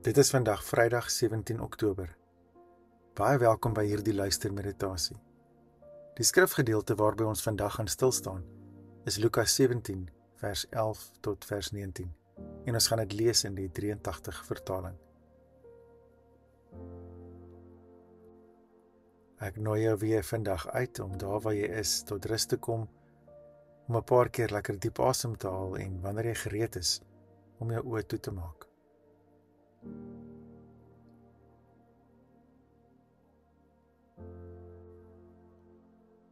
Dit is vandag Vrydag 17 Oktober. Baie welkom by hierdie luistermeditasie. Die skrifgedeelte waarby ons vandag gaan stilstaan is Lukas 17 vers 11 tot vers 19 en ons gaan dit lees in die 83 vertaling. Ek nooi jou weer vandag uit om daar waar jy is tot rus te kom, om 'n paar keer lekker diep asem te haal en wanneer jy gereed is, om jou oë toe te maak.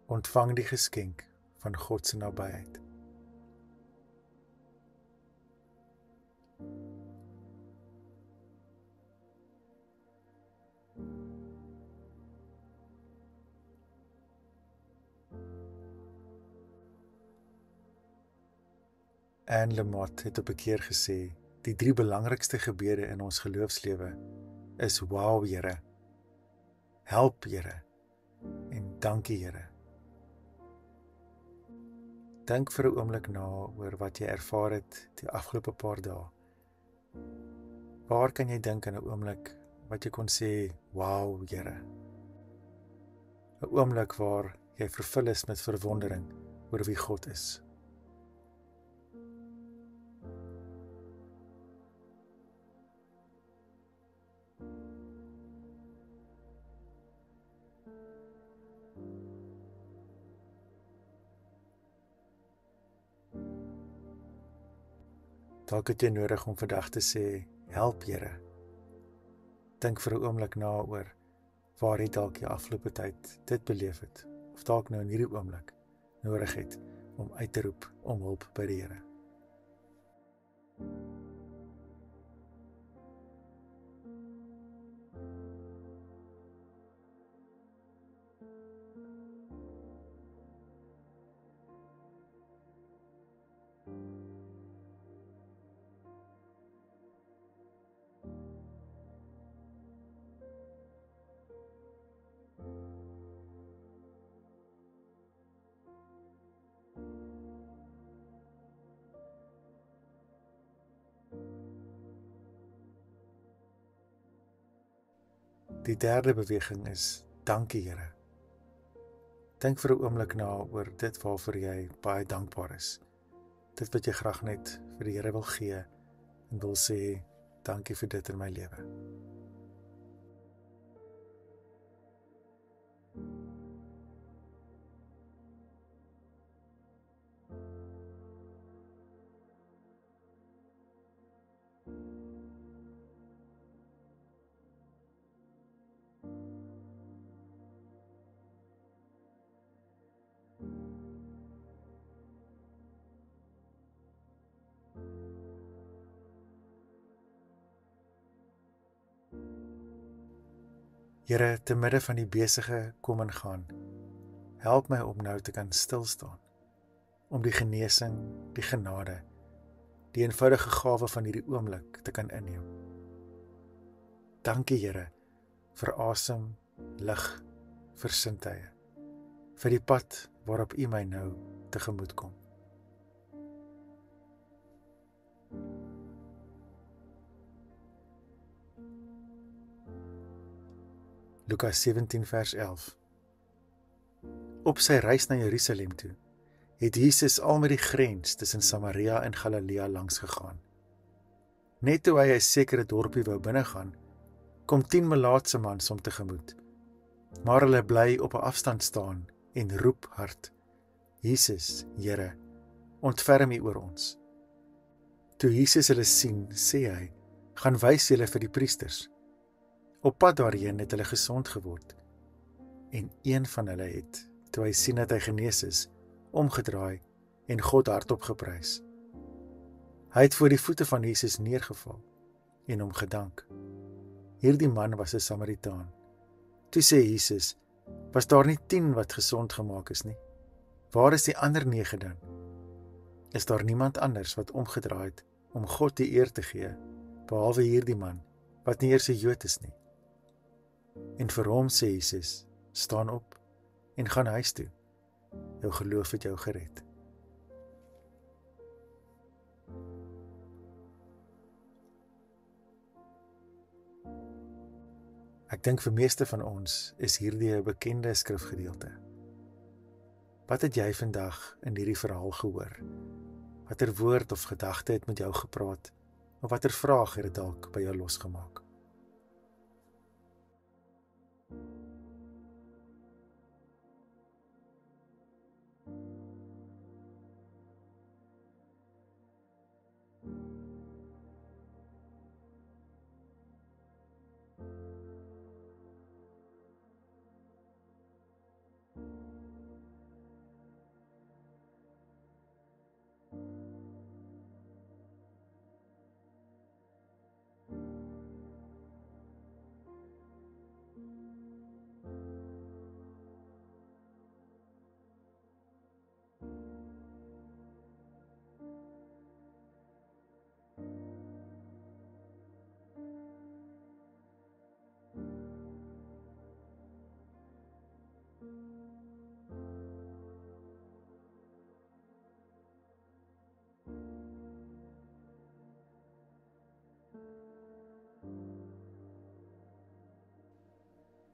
Ontvang die geskenk van God se nabyheid. Anne Lamott het op 'n keer gesê, die 3 belangrikste gebede in ons geloofslewe is wow Here, help Here en dankie Here. Dink vir 'n oomblik na oor wat jy ervaar het die afgelope paar dae. Waar kan jy dink in 'n oomblik wat jy kon sê, wow Here? 'n Oomblik waar jy vervul is met verwondering oor wie God is. Dalk het jy nodig om vandag te sê, help Here. Dink vir 'n oomblik na oor waar jy dalk die afgelope tyd dit beleef het, of dalk nou in hierdie oomblik nodig het om uit te roep om hulp by die Here. Die derde beweging is, dankie Here. Dink vir 'n oomblik na oor dit waarvoor jy baie dankbaar is. Dit wat jy graag net vir die Here wil gee en wil sê, dankie vir dit in my lewe. Here, te midde van die besige kom en gaan, help my om nou te kan stilstaan, om die genesing, die genade, die eenvoudige gawe van hierdie oomblik te kan inneem. Dankie Here, vir asem, lig, vir sintuie, vir die pad waarop U my nou tegemoet kom. Lukas 17 vers 11. Op sy reis na Jerusalem toe, het Jesus al met die grens tussen Samaria en Galilea langs gegaan. Net toe hy 'n sekere dorpie wou binnegaan, kom 10 melaatse mans hom tegemoet. Maar hulle bly op 'n afstand staan en roep hard, Jesus, Here, ontferm U oor ons. Toe Jesus hulle sien, sê hy, gaan wys julle vir die priesters. Op pad daarheen het hulle gesond geword. En een van hulle het, toe hy sien dat hy genees is, omgedraai en God hardop geprys. Hy het voor die voete van Jesus neergeval en hom gedank. Hierdie man was 'n Samaritaan. Toe sê Jesus, was daar nie 10 wat gesond gemaak is nie? Waar is die ander 9 dan? Is daar niemand anders wat omgedraai het om God die eer te gee, behalwe hierdie man, wat nie eers 'n Jood is nie? En vir hom sê Jesus, staan op en gaan huis toe. Jou geloof het jou gered. Ek dink vir meeste van ons is hierdie 'n bekende skrifgedeelte. Wat het jy vandag in hierdie verhaal gehoor? Watter woord of gedagte het met jou gepraat? Of watter vraag het dit dalk by jou losgemaak?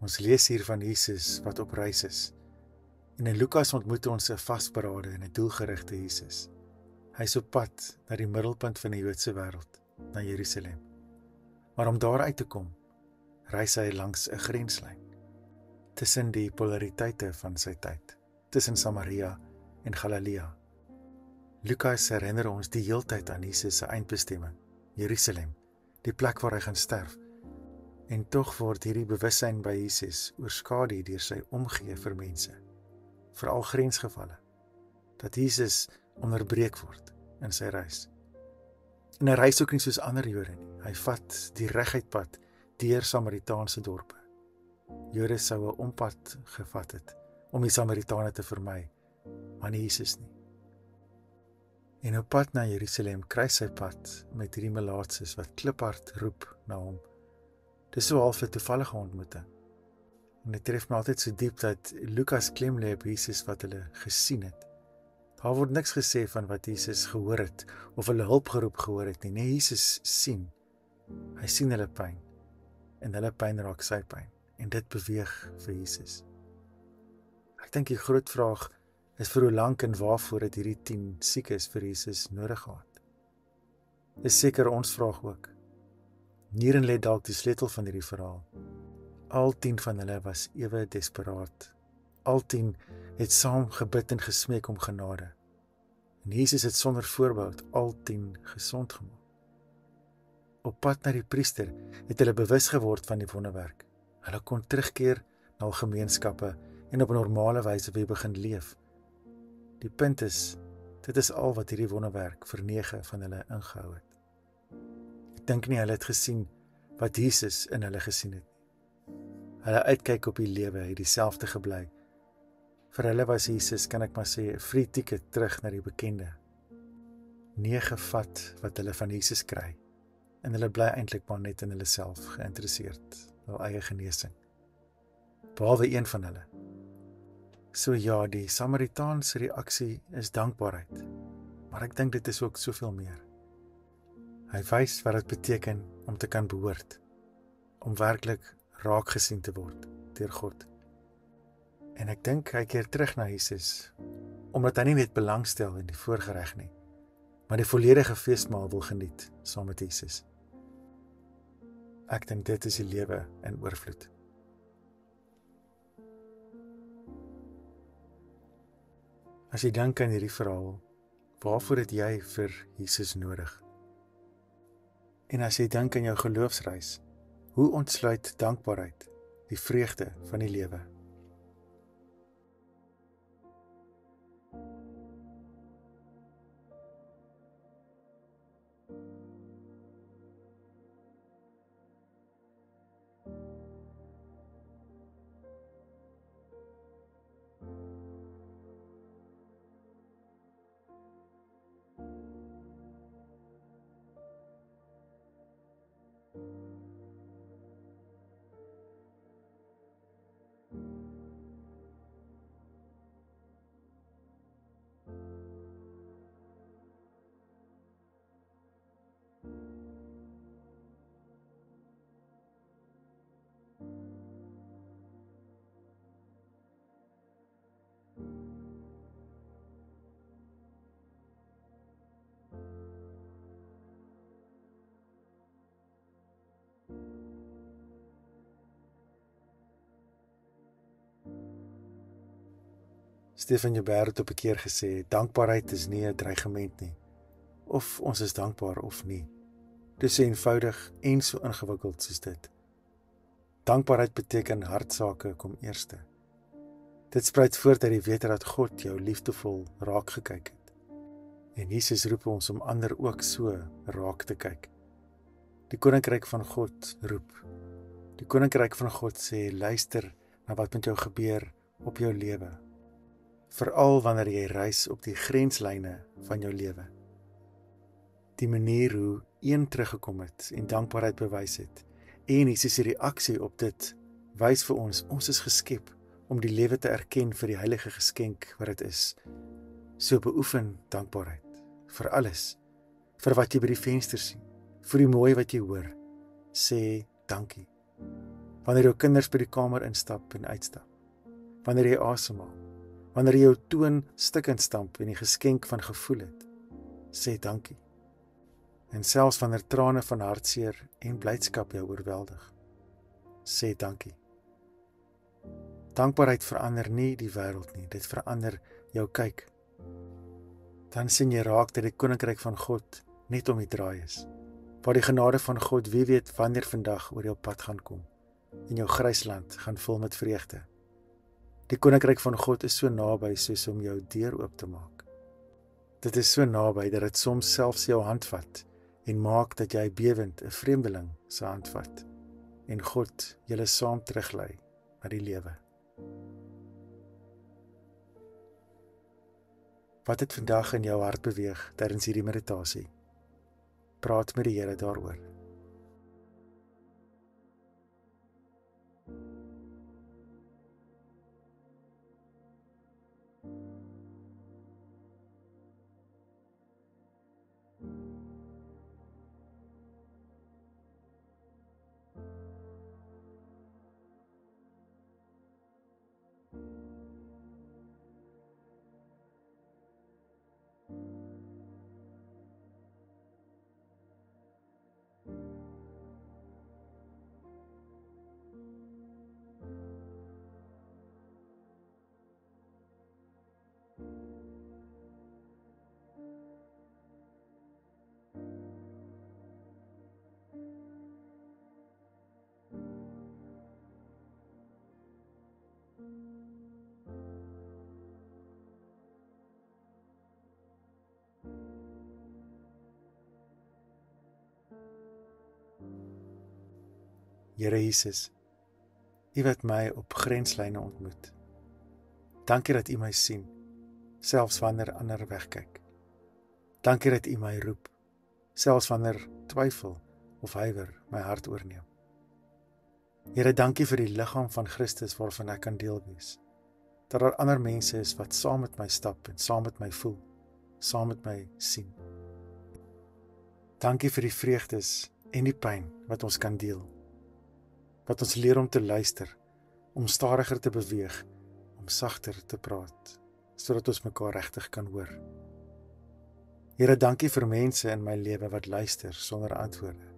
Ons lees hier van Jesus wat op reis is. En in Lukas ontmoet ons 'n vasberade en 'n doelgerigte Jesus. Hy is op pad na die middelpunt van die Joodse wêreld, na Jerusalem. Maar om daar uit te kom, reis hy langs 'n grenslyn tussen die polariteite van sy tyd, tussen Samaria en Galilea. Lukas herinner ons die heeltyd aan Jesus se eindbestemming, Jerusalem, die plek waar hy gaan sterf. En tog word hierdie bewussyn by Jesus oorskadu deur sy omgee vir mense, veral grensgevalle, dat Jesus onderbreek word in sy reis. En hy reis ook nie soos ander Jode nie. Hy vat die reguit pad deur Samaritaanse dorpe. Jode sou 'n ompad gevat het om die Samaritane te vermy, maar nie Jesus nie. En op pad na Jerusalem kruis hy pad met hierdie melaatses wat kliphard roep na hom. Dis so half 'n toevallige ontmoeting. En dit tref my altyd so diep dat Lukas klem lê op Jesus wat hulle gesien het. Daar word niks gesê van wat Jesus gehoor het of hulle hulpgeroep gehoor het nie. Nee, Jesus sien. Hy sien hulle pyn en hulle pyn raak sy pyn en dit beweeg vir Jesus. Ek dink die groot vraag is vir hoe lank en waarvoor het hierdie 10 siekes vir Jesus nodig gehad. Dis seker ons vraag ook. Hierin lê dalk die sleutel van hierdie verhaal. Al 10 van hulle was ewe desperaat. Al 10 het saam gebid en gesmeek om genade. En Jesus het sonder voorbehoud al 10 gesond gemaak. Op pad na die priester het hulle bewus geword van die wonderwerk. Hulle kon terugkeer na hul gemeenskappe en op 'n normale wyse weer begin leef. Die punt is, dit is al wat hierdie wonderwerk vir 9 van hulle ingehou het. Ek dink nie hulle het gesien wat Jesus in hulle gesien het. Hulle uitkyk op die lewe het dieselfde gebly. Vir hulle was Jesus, kan ek maar sê, 'n free ticket terug na die bekende. 9 vat wat hulle van Jesus kry. En hulle bly eintlik maar net in hulle self geïnteresseerd, hul eie genesing. Behalwe een van hulle. So ja, die Samaritaanse reaksie is dankbaarheid. Maar ek dink dit is ook soveel meer. Hy wys wat dit beteken om te kan behoort. Om werklik raak gesien te word deur God. En ek dink hy keer terug na Jesus, omdat hy nie net belangstel in die voorgereg nie, maar die volledige feesmaal wil geniet saam met Jesus. Ek dink dit is die lewe in oorvloed. As jy dink aan hierdie verhaal, waarvoor het jy vir Jesus nodig? En as jy dink aan jou geloofsreis, hoe ontsluit dankbaarheid die vreugde van die lewe? Stefan Joubert het op 'n keer gesê, dankbaarheid is nie 'n dreigement nie. Of ons is dankbaar of nie. Dis so eenvoudig en so ingewikkeld soos dit. Dankbaarheid beteken hartsake kom eerste. Dit spruit voort uit die wete dat God jou liefdevol raak gekyk het. En Jesus roep ons om ander ook so raak te kyk. Die koninkryk van God roep. Die koninkryk van God sê, luister na wat met jou gebeur op jou lewe. Veral wanneer jy reis op die grenslyne van jou lewe. Die manier hoe een teruggekom het en dankbaarheid bewys het, en Jesus se reaksie op dit, wys vir ons is geskep om die lewe te erken vir die heilige geskenk wat dit is. So beoefen dankbaarheid, vir alles, vir wat jy by die venster sien, vir die mooi wat jy hoor, sê dankie. Wanneer jou kinders by die kamer instap en uitstap, wanneer jy asemhaal, wanneer jy jou toon stikkend stamp en die geskenk van gevoel het, sê dankie. En selfs wanneer trane van hartseer en blydskap jou oorweldig, sê dankie. Dankbaarheid verander nie die wêreld nie, dit verander jou kyk. Dan sien jy raak dat die koninkryk van God net om die draai is, waar die genade van God wie weet wanneer vandag oor jou pad gaan kom, en jou grysland gaan vul met vreugde. Die koninkryk van God is so naby soos om jou deur oop te maak. Dit is so naby dat dit soms selfs jou hand vat en maak dat jy bewend 'n vreemdeling se hand vat en God julle saam teruglei na die lewe. Wat het vandag in jou hart beweeg tydens hierdie meditasie? Praat met die Here daaroor. Here Jesus, U wat my op grenslyne ontmoet. Dankie dat U my sien, selfs wanneer ander wegkyk. Dankie dat U my roep, selfs wanneer twyfel of huiwer my hart oorneem. Here, dankie vir die liggaam van Christus waarvan ek kan deel wees. Dat daar ander mense is wat saam met my stap en saam met my voel, saam met my sien. Dankie vir die vreugdes en die pyn wat ons kan deel. Wat ons leer om te luister, om stadiger te beweeg, om sagter te praat, sodat ons mekaar regtig kan hoor. Here, dankie vir mense in my lewe wat luister sonder antwoorde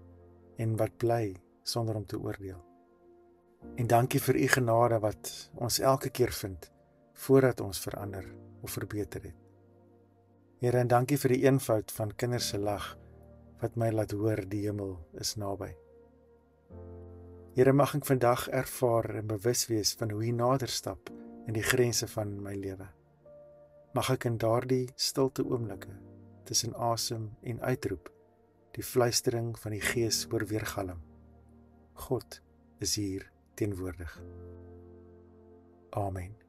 en wat bly sonder om te oordeel. En dankie vir U genade wat ons elke keer vind voordat ons verander of verbeter het. Here, en dankie vir die eenvoud van kinders se lag wat my laat hoor die hemel is naby. Here, mag ek vandag ervaar en bewus wees van hoe U nader stap in die grense van my lewe. Mag ek in daardie stilte oomblikke tussen asem en uitroep die fluistering van die Gees hoor weergalm. God is hier teenwoordig. Amen.